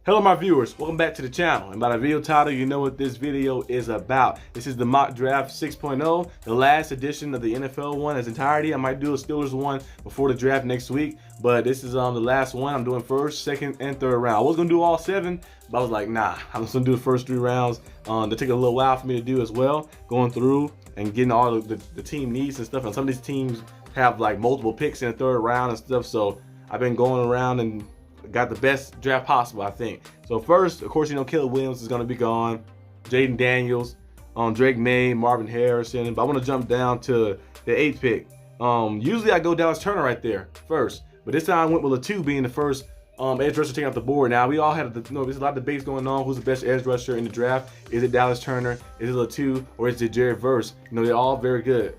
Hello my viewers, welcome back to the channel, and by the video title you know what this video is about. This is the mock draft 6.0, the last edition of the NFL one in its entirety. I might do a Steelers one before the draft next week, but this is the last one. I'm doing first, second, and third round. I was gonna do all 7, but I was like, nah, I'm just gonna do the first 3 rounds. They take a little while for me to do as well, going through and getting all the team needs and stuff, and some of these teams have like multiple picks in the 3rd round and stuff, so I've been going around and got the best draft possible, I think. So first, of course, you know, Caleb Williams is going to be gone. Jaden Daniels, Drake May, Marvin Harrison. But I want to jump down to the 8th pick. Usually I go Dallas Turner right there first, but this time I went with a 2 being the first edge rusher taking off the board. Now, we all had, there's a lot of debates going on. Who's the best edge rusher in the draft? Is it Dallas Turner? Is it a 2? Or is it Jared Verse? You know, they're all very good.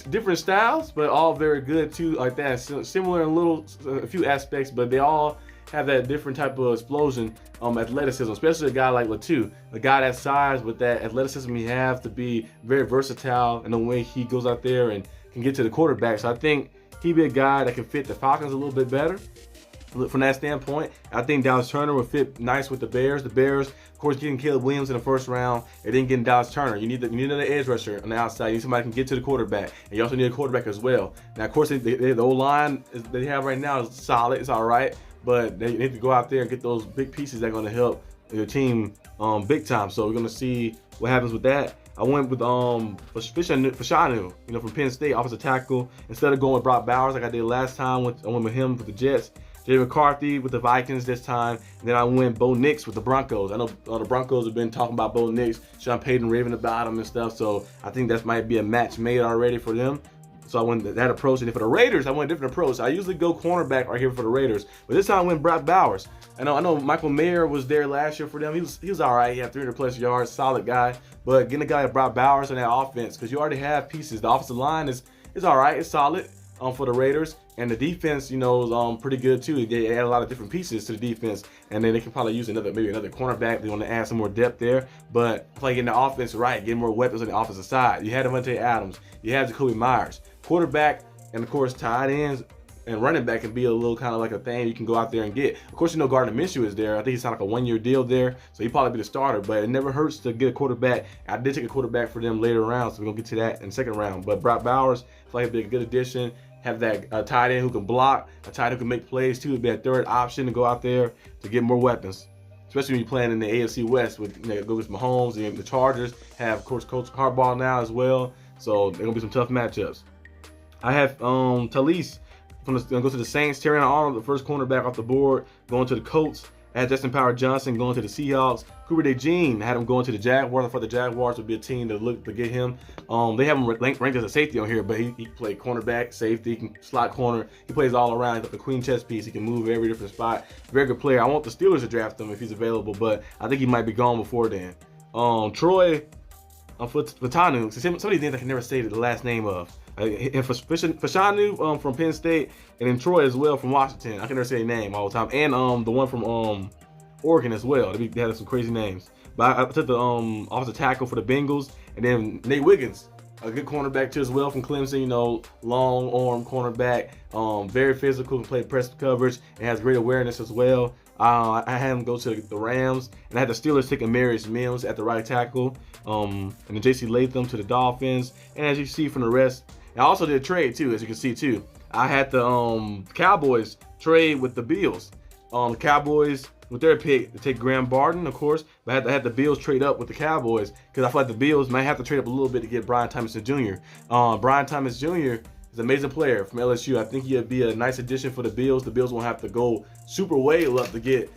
Different styles, but all very good too, like that. Similar in a few aspects, but they all have that different type of explosion, athleticism, especially a guy like Latu, a guy that size with that athleticism he has to be very versatile in the way he goes out there and can get to the quarterback. So I think he'd be a guy that can fit the Falcons a little bit better. From that standpoint, I think Dallas Turner would fit nice with the Bears. The Bears, of course, getting Caleb Williams in the 1st round and then getting Dallas Turner. You need another edge rusher on the outside. You need somebody who can get to the quarterback, and you also need a quarterback as well. Now, of course, the O-line they have right now is solid. It's all right, but they need to go out there and get those big pieces that are going to help your team big time. So we're going to see what happens with that. I went with Fashanu, you know, from Penn State, offensive tackle. Instead of going with Brock Bowers like I did last time, I went with him with the Jets. Jay McCarthy with the Vikings this time, and then I went Bo Nix with the Broncos. I know the Broncos have been talking about Bo Nix, Sean Payton raving about him and stuff, so I think that might be a match made already for them. So I went that approach, and then for the Raiders, I went a different approach. I usually go cornerback right here for the Raiders, but this time I went Brock Bowers. I know Michael Mayer was there last year for them. He was all right. He had 300+ yards, solid guy, but getting a guy like Brock Bowers in that offense, because you already have pieces. The offensive line is all right, it's solid for the Raiders. And the defense, you know, is pretty good too. They add a lot of different pieces to the defense, and then they can probably use maybe another cornerback. They want to add some more depth there, but getting the offense right, getting more weapons on the offensive side. You had Devontae Adams, you had Jacoby Myers, quarterback, and of course tight ends and running back can be a little kind of like a thing you can go out there and get. Of course, you know Gardner Minshew is there. I think he signed like a 1-year deal there, so he'd probably be the starter. But it never hurts to get a quarterback. I did take a quarterback for them later rounds, so we're gonna get to that in the 2nd round. But Brock Bowers, I feel like it'd be a good addition. Have that tight end who can block, a tight end who can make plays too. It'd be a 3rd option to go out there to get more weapons, especially when you're playing in the AFC West with go with Mahomes, and the Chargers have, of course, Coach Harbaugh now as well. So they're gonna be some tough matchups. I have Talise go to the Saints. Terrion Arnold, the first cornerback off the board, going to the Colts. I had Justin Power Johnson going to the Seahawks. Cooper DeJean had him going to the Jaguars. I thought the Jaguars would be a team to look to get him. They have him ranked as a safety on here, but he played cornerback, safety, he can slot corner. He plays all around. He's like the queen chess piece. He can move every different spot. Very good player. I want the Steelers to draft him if he's available, but I think he might be gone before then. Troy Fatanu. Some of these names I can never say the last name of. Fashanu from Penn State, and then Troy as well from Washington. I can never say their name all the time. And the one from Oregon as well. They had some crazy names. But I took the offensive tackle for the Bengals, and then Nate Wiggins, a good cornerback too as well from Clemson. You know, long arm cornerback, very physical, can play press coverage, and has great awareness as well. I had him go to the Rams, and I had the Steelers taking Marius Mims at the right tackle, and then J.C. Latham to the Dolphins. And as you see from the rest, I also did a trade too, as you can see too. I had the Cowboys trade with the Bills. The Cowboys with their pick to take Graham Barton, of course, but I had the Bills trade up with the Cowboys because I feel like the Bills might have to trade up a little bit to get Brian Thomas Jr. Brian Thomas Jr. is an amazing player from LSU. I think he'd be a nice addition for the Bills. The Bills won't have to go super way up to get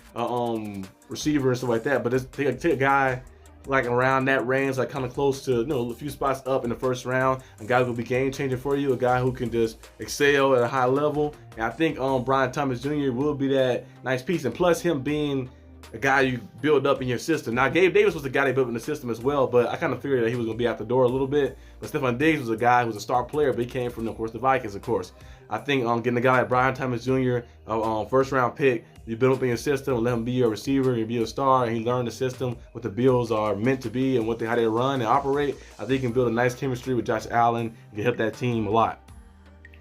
receiver and stuff like that, but take a guy like around that range, like kind of close to, you know, a few spots up in the 1st round, a guy who will be game changing for you, a guy who can just excel at a high level. And I think Brian Thomas Jr. will be that nice piece, and plus him being a guy you build up in your system. Now, Gabe Davis was the guy they built in the system as well, but I kind of figured that he was going to be out the door a little bit. But Stephon Diggs was a guy who was a star player, but he came from, of course, the Vikings, of course. I think getting a guy like Brian Thomas Jr., 1st round pick, you build up in your system, let him be a receiver and be a star, and he learned the system, what the Bills are meant to be and how they run and operate. I think he can build a nice chemistry with Josh Allen and can help that team a lot.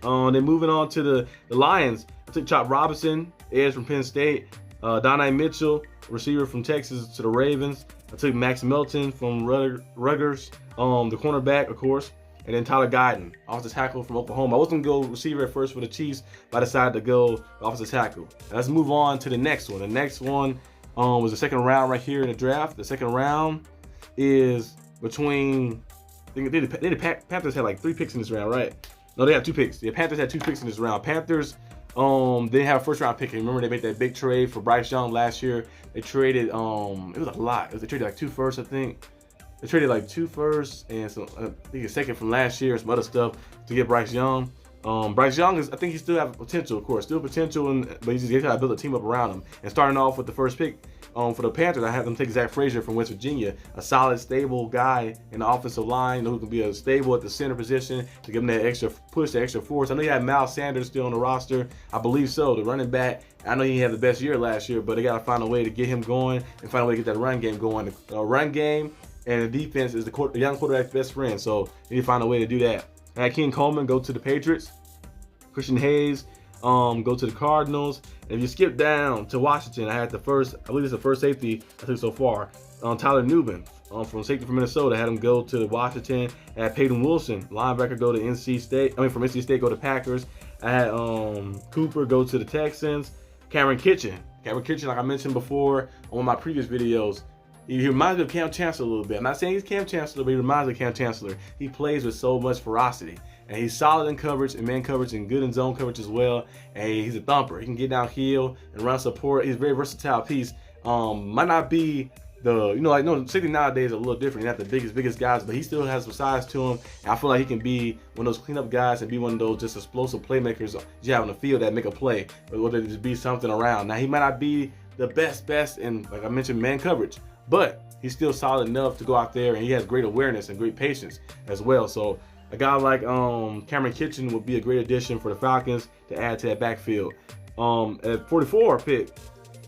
Then moving on to the Lions, I took Chop Robinson, edge from Penn State. Donnie Mitchell, receiver from Texas to the Ravens. I took Max Melton from Rutgers, the cornerback, of course. And then Tyler Guyton, offensive tackle from Oklahoma. I was going to go receiver at first for the Chiefs, but I decided to go offensive tackle. Let's move on to the next one. The next one was the second round right here in the draft. The second round is between, the Panthers had like 3 picks in this round, right? No, they have 2 picks. The Panthers had 2 picks in this round. Panthers didn't have a first round pick. Remember they made that big trade for Bryce Young last year. They traded, it was a lot. They traded like 2 firsts, I think. They traded like 2 firsts and some, I think a second from last year, some other stuff to get Bryce Young. Bryce Young I think he still has potential, of course, but he's just got to build a team up around him. And starting off with the first pick for the Panthers, I had them take Zach Frazier from West Virginia, a solid, stable guy in the offensive line who can be stable at the center position to give him that extra push, that extra force. I know you had Miles Sanders still on the roster, I believe so, the running back. I know he had the best year last year, but they got to find a way to get him going and find a way to get that run game going. The run game and the defense is the young quarterback's best friend, so you need to find a way to do that. I had King Coleman go to the Patriots. Christian Hayes go to the Cardinals. And if you skip down to Washington, I had I believe it's the first safety I took so far, Tyler Nubin from safety from Minnesota. I had him go to Washington. I had Peyton Wilson, linebacker, go to from NC State, go to Packers. I had Cooper go to the Texans. Cameron Kitchen, like I mentioned before on one of my previous videos, he reminds me of Cam Chancellor a little bit. I'm not saying he's Cam Chancellor, but he reminds me of Cam Chancellor. He plays with so much ferocity. And he's solid in coverage and man coverage and good in zone coverage as well. And he's a thumper. He can get downhill and run support. He's a very versatile piece. Might not be safety nowadays are a little different. He's not the biggest guys, but he still has some size to him. And I feel like he can be one of those cleanup guys and be one of those just explosive playmakers you have on the field that make a play, or whether it just be something around. Now, he might not be the best in, like I mentioned, man coverage, but he's still solid enough to go out there, and he has great awareness and great patience as well. So a guy like Cameron Kitchen would be a great addition for the Falcons to add to that backfield. At 44 pick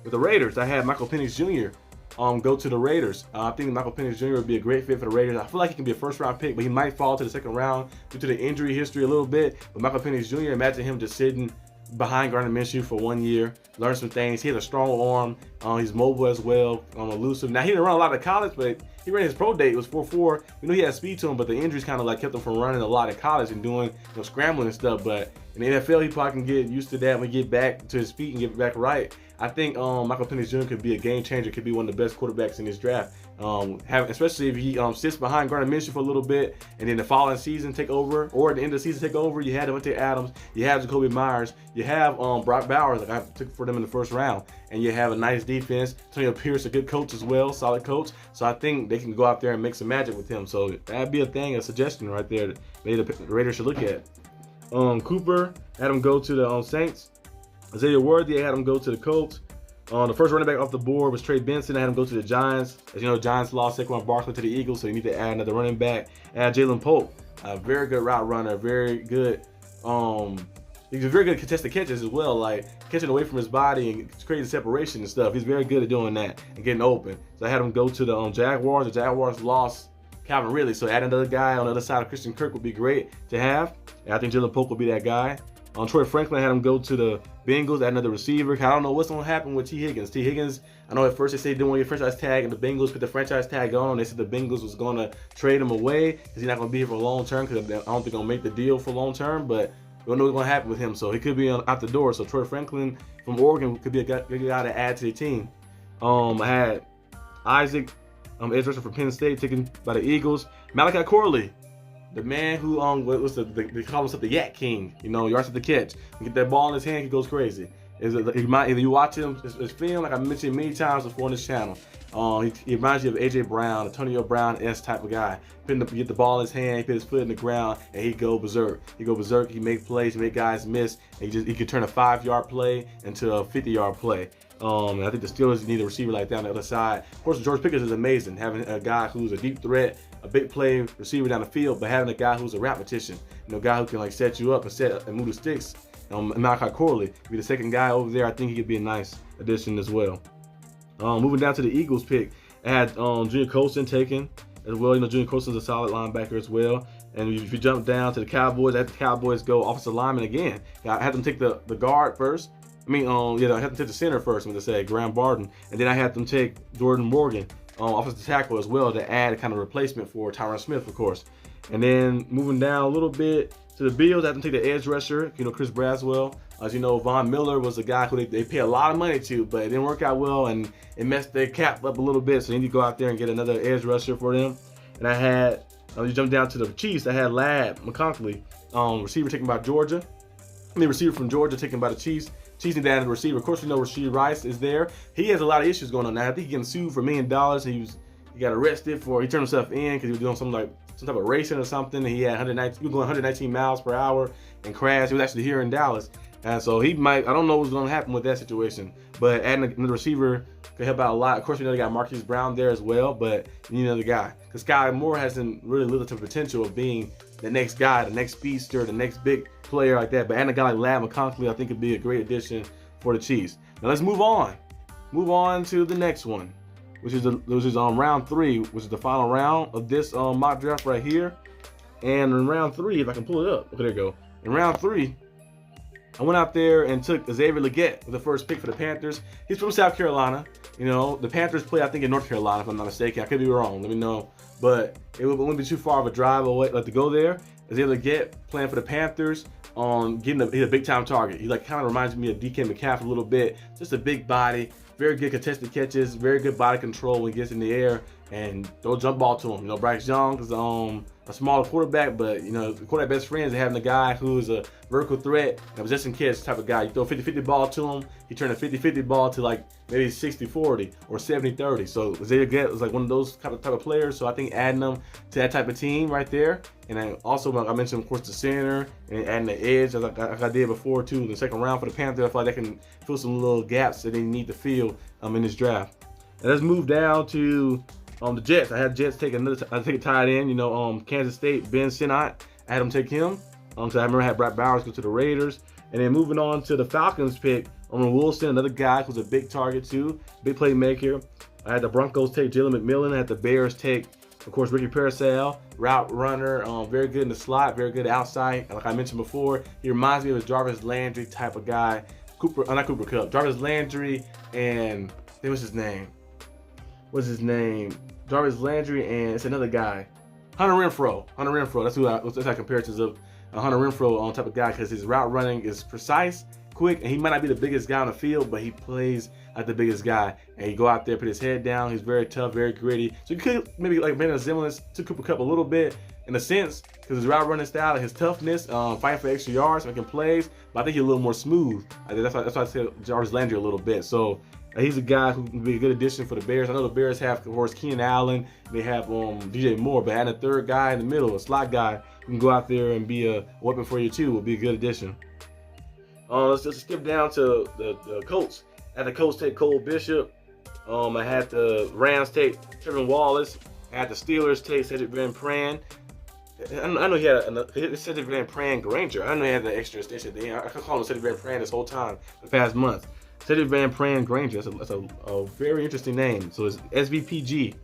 with the Raiders, I had Michael Penix Jr. Go to the Raiders. I think Michael Penix Jr. would be a great fit for the Raiders. I feel like he can be a first-round pick, but he might fall to the second round due to the injury history a little bit. But Michael Penix Jr., imagine him just sitting behind Gardner Minshew for 1 year, learn some things. He has a strong arm. He's mobile as well, elusive. Now, he didn't run a lot of college, but he ran his pro day. It was 4.4. We knew he had speed to him, but the injuries kind of like kept him from running a lot in college and doing scrambling and stuff. But in the NFL, he probably can get used to that when he get back to his feet and get back right. I think Michael Penix Jr. could be a game changer, could be one of the best quarterbacks in this draft. Especially if he sits behind Gardner Minshew for a little bit, and then the following season take over, or at the end of the season take over. You had Devontae Adams, you have Jacoby Myers, you have Brock Bowers, like I took for them in the first round, and you have a nice defense. Antonio Pierce, a good coach as well, solid coach. So I think they can go out there and make some magic with him. So that'd be a suggestion right there that maybe the Raiders should look at. Cooper, had him go to the Saints. Isaiah Worthy, I had him go to the Colts. The first running back off the board was Trey Benson. I had him go to the Giants. As you know, Giants lost Saquon Barkley to the Eagles, so you need to add another running back. Add Jalen Pope, a very good route runner, very good. He's very good at contested catches as well, like catching away from his body and creating separation and stuff. He's very good at doing that and getting open. So I had him go to the Jaguars. The Jaguars lost Calvin Ridley, so add another guy on the other side of Christian Kirk would be great to have. And I think Jalen Pope will be that guy. Troy Franklin, had him go to the Bengals, add another receiver. I don't know what's going to happen with T. Higgins. T. Higgins, I know at first they said they didn't want your franchise tag, and the Bengals put the franchise tag on. They said the Bengals was going to trade him away because he's not going to be here for long term, because I don't think they're going to make the deal for long term, but we don't know what's going to happen with him. So he could be out the door. So Troy Franklin from Oregon could be a good guy to add to the team. I had Isaac, edge rusher from Penn State, taken by the Eagles. Malachi Corley, the man who they call himself the Yak King, yards at the catch. You get that ball in his hand, he goes crazy. If you watch him, his film, like I mentioned many times before on this channel, he reminds you of AJ Brown, Antonio Brown-esque type of guy. Get the ball in his hand, he put his foot in the ground, and he go berserk. He make plays, he make guys miss. And he can turn a 5-yard play into a 50-yard play. And I think the Steelers need a receiver like that on the other side. Of course, George Pickens is amazing, having a guy who's a deep threat, a big play receiver down the field, but having a guy who's a repetition, a guy who can set you up and move the sticks. Malachi Corley be the second guy over there. I think he could be a nice addition as well. Moving down to the Eagles pick, I had Junior Colson taken as well. Junior Colson's a solid linebacker as well. And if you jump down to the Cowboys, I had the Cowboys go offensive lineman again. I had them take the guard first. Yeah, I had them take the center first, I'm going to say, Graham Barton. And then I had them take Jordan Morgan, offensive tackle as well, to add a kind of replacement for Tyron Smith, of course. And then moving down a little bit to the Bills, I had them take the edge rusher, Chris Braswell. As you know, Von Miller was a guy who they pay a lot of money to, but it didn't work out well, and it messed their cap up a little bit, so they need to go out there and get another edge rusher for them. And I had, you jump down to the Chiefs, I had Ladd McConkey, receiver taken by Georgia. The receiver from Georgia taken by the Chiefs. Chiefs need to add a receiver. Of course, we know Rashee Rice is there. He has a lot of issues going on now. I think he's getting sued for $1 million. He got arrested he turned himself in because he was doing some type of racing or something. He had he was going 119 miles per hour and crashed. He was actually here in Dallas. And so I don't know what's going to happen with that situation. But adding another receiver could help out a lot. Of course, we know they got Marquise Brown there as well, but you know the guy. Because Sky Moore hasn't really lived up to the potential of being the next guy, the next speedster, the next big player like that. But adding a guy like Ladd McConkey, I think would be a great addition for the Chiefs. Now let's move on. Move on to the next one, which is round 3, which is the final round of this mock draft right here. And in round 3, if I can pull it up, okay, there you go. In round 3, I went out there and took Xavier Legette with the first pick for the Panthers. He's from South Carolina. You know, the Panthers play, I think, in North Carolina, if I'm not mistaken. I could be wrong. Let me know. But it wouldn't be too far of a drive away to go there. Xavier Legette playing for the Panthers. He's a big-time target. He kind of reminds me of DK Metcalf a little bit. Just a big body, very good contested catches, very good body control when he gets in the air, and throw jump ball to him. You know, Bryce Young is a smaller quarterback, but you know, the quarterback best friends are having a guy who's a vertical threat, a possession catch type of guy. You throw a 50-50 ball to him, he turned a 50-50 ball to maybe 60-40 or 70-30. So Xavier Legette was one of those type of players. So I think adding them to that type of team right there. And then also, like I mentioned, of course, the center and adding the edge, like I did before too, in the second round for the Panthers. I feel like they can fill some little gaps that they need to fill in this draft. And let's move down to the Jets. I had Jets take a tight end. You know, Kansas State, Ben Sinnott. I had them take him. So I remember I had Brett Bowers go to the Raiders. And then moving on to the Falcons pick, Wilson, another guy who's a big target too, big playmaker. I had the Broncos take Jalen McMillan. I had the Bears take, of course, Ricky Parcells, route runner, very good in the slot, very good outside. Like I mentioned before, he reminds me of a Jarvis Landry type of guy. Not Cooper Kupp, Jarvis Landry, and what's his name? Jarvis Landry, and it's another guy, Hunter Renfrow. That's how comparisons of Hunter Renfrow type of guy, because his route running is precise, quick, and he might not be the biggest guy on the field, but he plays like the biggest guy. And he go out there, put his head down. He's very tough, very gritty. So you could maybe make a resemblance to Cooper Kupp a little bit in a sense, because his route running style, his toughness, fighting for extra yards, making plays. But I think he's a little more smooth. That's why I said Jarvis Landry a little bit. So he's a guy who can be a good addition for the Bears. I know the Bears have, of course, Keenan Allen. They have DJ Moore, but adding a third guy in the middle, a slot guy, who can go out there and be a weapon for you too, would be a good addition. Let's just skip down to the Colts. I had the Colts take Cole Bishop. I had the Rams take Trevin Wallace. I had the Steelers take Cedric Van Pran. I know he had Cedric Van Pran Granger. I know he had the extra extension there. I could call him Cedric Van Pran this whole time, the past month. Cedric Van Pran Granger. That's a very interesting name. So it's SVPG.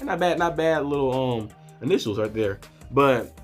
Not bad little initials right there. But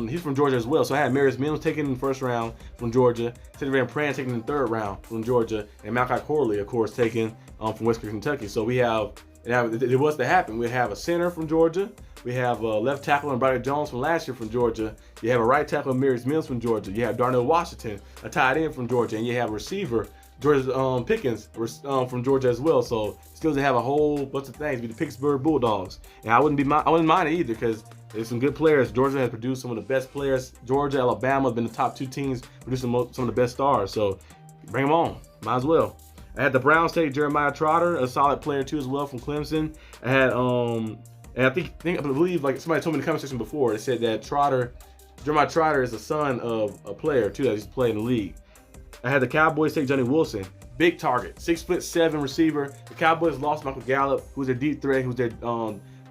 he's from Georgia as well. So I had Marius Mims taken in the first round from Georgia, Cedric Van Pran taken in the third round from Georgia, and Malachi Corley, of course, taken from Western Kentucky. So we have, it was to happen. We have a center from Georgia. We have a left tackle and Broderick Jones from last year from Georgia. You have a right tackle, Marius Mims from Georgia. You have Darnell Washington, a tight end from Georgia, and you have a receiver, George Pickens, from Georgia as well. So still to have a whole bunch of things. Be the Pittsburgh Bulldogs, and I wouldn't mind it either, because there's some good players. Georgia has produced some of the best players. Georgia, Alabama have been the top two teams producing some of the best stars. So bring them on. Might as well. I had the Browns take Jeremiah Trotter, a solid player too as well from Clemson. I had and I believe like somebody told me in the comment section before, it said that Jeremiah Trotter is the son of a player too that he's playing in the league. I had the Cowboys take Johnny Wilson, big target, 6'7" receiver. The Cowboys lost Michael Gallup, who's their deep threat, who's their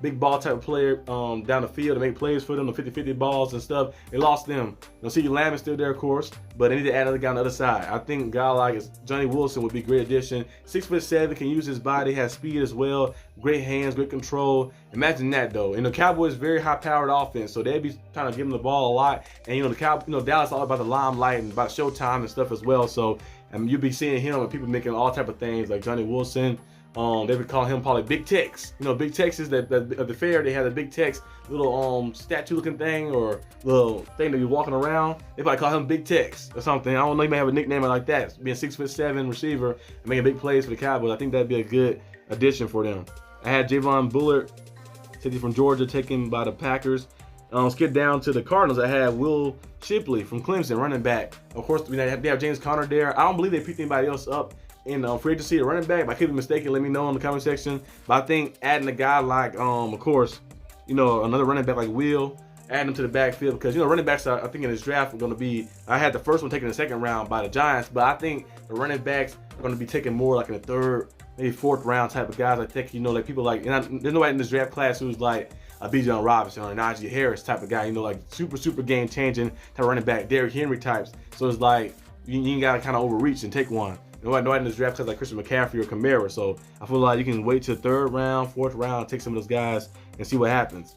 big ball type of player down the field to make plays for them, the 50-50 balls and stuff. They lost them. CeeDee Lamb is still there, of course, but they need to add another guy on the other side. I think a guy like Johnny Wilson would be a great addition. 6'7", can use his body, has speed as well, great hands, great control. Imagine that though. Cowboys very high-powered offense, so they'd be trying to give him the ball a lot. And Dallas all about the limelight and about showtime and stuff as well. So and you'll be seeing him and people making all type of things like Johnny Wilson. They would call him probably Big Tex. You know, Big Tex is that at the fair they had a Big Tex little statue looking thing or little thing that you're walking around. They probably call him Big Tex or something. I don't know, he may have a nickname like that. Being 6'7" receiver and making big plays for the Cowboys. I think that'd be a good addition for them. I had Javon Bullard, safety from Georgia, taken by the Packers. Skip down to the Cardinals. I had Will Shipley from Clemson, running back. Of course, they have James Conner there. I don't believe they picked anybody else up in free agency a running back. If I could be mistaken, let me know in the comment section. But I think adding a guy like, of course, you know, another running back like Will, adding him to the backfield, because, you know, running backs, I think in this draft are going to be, I had the first one taken in the second round by the Giants, but I think the running backs are going to be taken more like in the third, maybe fourth round type of guys. I think, you know, like people like, and there's nobody in this draft class who's like a Bijan Robinson or a Najee Harris type of guy, you know, like super game changing type of running back, Derrick Henry types. So it's like, you got to kind of overreach and take one. Nobody in this draft class like Christian McCaffrey or Kamara. So I feel like you can wait till third round, fourth round, take some of those guys and see what happens.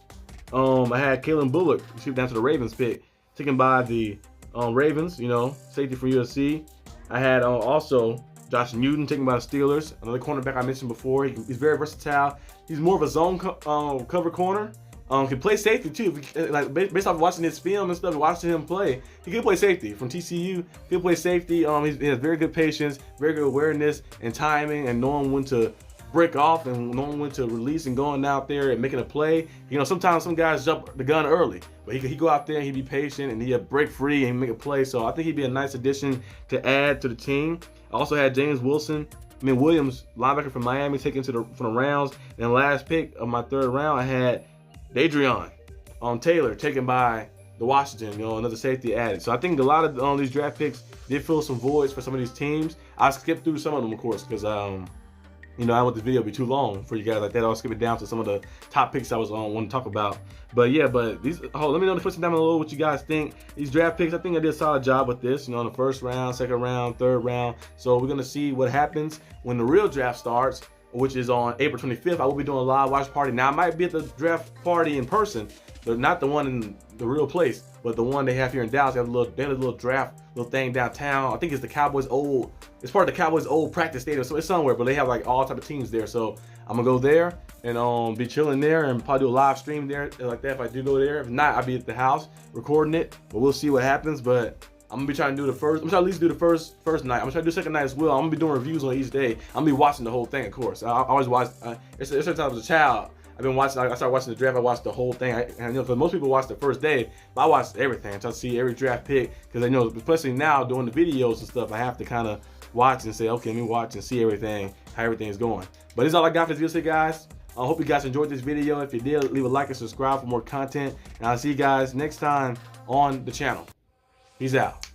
I had Kalen Bullock, skip down to the Ravens pick, taken by the Ravens, you know, safety from USC. I had also Josh Newton, taken by the Steelers, another cornerback I mentioned before. He's very versatile. He's more of a zone cover corner. Can play safety too. Like based off watching his film and stuff, and watching him play, he can play safety from TCU. He can play safety. He has very good patience, very good awareness and timing, and knowing when to break off and knowing when to release and going out there and making a play. You know, sometimes some guys jump the gun early, but he go out there and he'd be patient and he'd break free and make a play. So I think he'd be a nice addition to add to the team. I also had James Williams, linebacker from Miami, taken from the rounds. And the last pick of my third round, I had Adrian Taylor, taken by the Washington, you know, another safety added. So I think a lot of these draft picks did fill some voids for some of these teams. I skipped through some of them, of course, because you know, I don't want this video to be too long for you guys like that. I'll skip it down to some of the top picks I was want to talk about. But yeah, let me know in the question down below what you guys think. These draft picks, I think I did a solid job with this, you know, in the first round, second round, third round. So we're gonna see what happens when the real draft starts, which is on April 25th. I will be doing a live watch party. Now, I might be at the draft party in person, but not the one in the real place, but the one they have here in Dallas. They have a little draft, little thing downtown. I think it's the Cowboys' it's part of the Cowboys' old practice stadium, so it's somewhere, but they have like all type of teams there. So I'm gonna go there and be chilling there and probably do a live stream there like that if I do go there. If not, I'll be at the house recording it, but we'll see what happens. But I'm gonna be trying to do the first. I'm gonna try to at least do the first night. I'm gonna try to do the second night as well. I'm gonna be doing reviews on each day. I'm gonna be watching the whole thing, of course. I always watch. It's since I was a child. I've been watching. I started watching the draft. I watched the whole thing. And you know, because most people watch the first day, but I watched everything. I try to see every draft pick because I know, especially now doing the videos and stuff, I have to kind of watch and say, okay, let me watch and see everything, how everything's going. But this is all I got for this video, guys. I hope you guys enjoyed this video. If you did, leave a like and subscribe for more content. And I'll see you guys next time on the channel. Peace out.